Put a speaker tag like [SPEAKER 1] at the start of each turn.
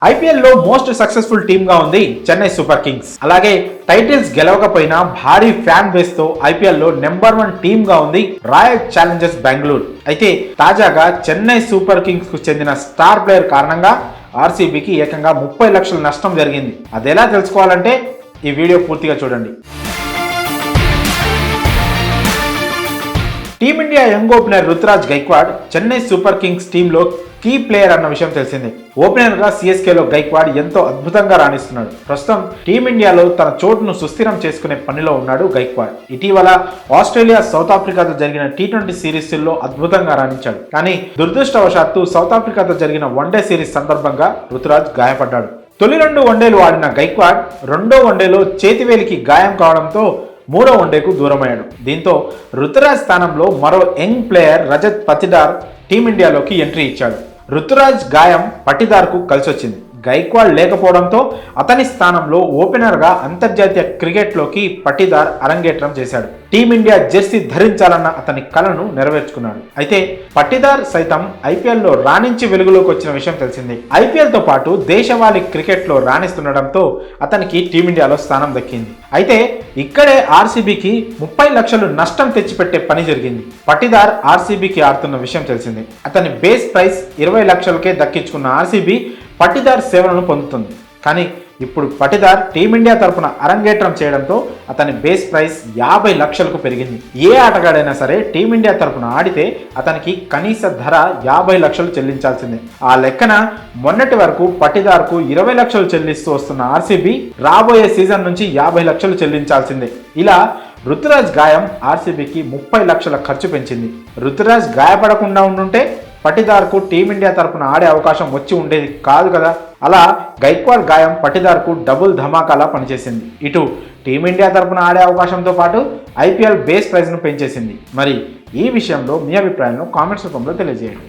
[SPEAKER 1] IPL లో most successful team గా ఉంది చెన్నై సూపర్ కింగ్స్. అలాగే టైటిల్స్ గెలవకపోయినా భారీ ఫ్యాన్ బేస్ తో ఐపీఎల్ లో నెంబర్ 1 టీమ్ గా ఉంది రాయల్ ఛాలెంజర్స్ బెంగళూరు. అయితే తాజాగా చెన్నై సూపర్ కింగ్స్ కు చెందిన స్టార్ ప్లేయర్ కారణంగా ఆర్సీబీకి ఏకంగా 30 లక్షల నష్టం జరిగింది. అదెలా తెలుసుకోవాలంటే ఈ వీడియో పూర్తిగా చూడండి. Team India young opener Ruturaj Gaikwad Chennai Super Kings టీంలో కీ ప్లేయర్ అన్న విషయం తెలిసిందే. ఓపెనర్ గా సిఎస్కేలో గైక్వాడ్ ఎంతో అద్భుతంగా రాణిస్తున్నాడు. ప్రస్తుతం టీమిండియాలో తన చోటును సుస్థిరం చేసుకునే పనిలో ఉన్నాడు గైక్వాడ్. ఇటీవల ఆస్ట్రేలియా సౌత్ ఆఫ్రికాతో జరిగిన T20 సిరీస్లో అద్భుతంగా రాణించాడు. కానీ దురదృష్టవశాత్తు సౌత్ ఆఫ్రికాతో జరిగిన వన్డే సిరీస్ సందర్భంగా రుతురాజ్ గాయపడ్డాడు. తొలి 2 వన్డేలు ఆడిన గైక్వాడ్ రెండో వన్డేలో చేతివేలికి గాయం కావడంతో మూడో వన్డేకు దూరమయ్యాడు. దీంతో రుతురాజ్ స్థానంలో మరో యంగ్ ప్లేయర్ రజత్ పటిదార్ టీమిండియాలోకి ఎంట్రీ ఇచ్చాడు. రుతురాజ్ గాయం పటిదార్కు కలిసొచ్చింది. గైక్వాడ్ లేకపోవడంతో అతని స్థానంలో ఓపెనర్గా అంతర్జాతీయ క్రికెట్లోకి పటిదార్ అరంగేట్రం చేశాడు. టీమిండియా జెర్సీ ధరించాలన్న అతని కలను నెరవేర్చుకున్నాడు. అయితే పటిదార్ సైతం ఐపీఎల్లో రాణించి వెలుగులోకి వచ్చిన విషయం తెలిసింది. ఐపీఎల్తో పాటు దేశవాళీ క్రికెట్లో రాణిస్తుండడంతో అతనికి టీమిండియాలో స్థానం దక్కింది. అయితే ఇక్కడే ఆర్సీబీకి 30 లక్షలు నష్టం తెచ్చిపెట్టే పని జరిగింది. పటిదార్ ఆర్సీబీకి ఆడుతున్న విషయం తెలిసింది. అతని బేస్ ప్రైస్ 20 లక్షలకే దక్కించుకున్న ఆర్సీబీ పటిదార్ సేవలను పొందుతుంది. కానీ ఇప్పుడు పటిదార్ టీమిండియా తరపున అరంగేట్రం చేయడంతో అతని బేస్ ప్రైస్ 50 లక్షలకు పెరిగింది. ఏ ఆటగాడైనా సరే టీమిండియా తరపున ఆడితే అతనికి కనీస ధర 50 లక్షలు చెల్లించాల్సిందే. ఆ లెక్కన మొన్నటి వరకు పటిదార్కు 20 లక్షలు చెల్లిస్తూ వస్తున్న ఆర్సీబీ రాబోయే సీజన్ నుంచి 50 లక్షలు చెల్లించాల్సిందే. ఇలా రుతురాజ్ గాయం ఆర్సీబీకి 30 లక్షల ఖర్చు పెంచింది. రుతురాజ్ గాయపడకుండా ఉండుంటే పటిదార్కు టీమిండియా తరపున ఆడే అవకాశం వచ్చి ఉండేది కాదు కదా. అలా గైక్వాడ్ గాయం పటిదార్కు డబుల్ ధమాకాలా పనిచేసింది. ఇటు టీమిండియా తరపున ఆడే అవకాశంతో పాటు ఐపీఎల్ బేస్ ప్రైజ్ను పెంచేసింది. మరి ఈ విషయంలో మీ అభిప్రాయాలను కామెంట్స్ రూపంలో తెలియజేయండి.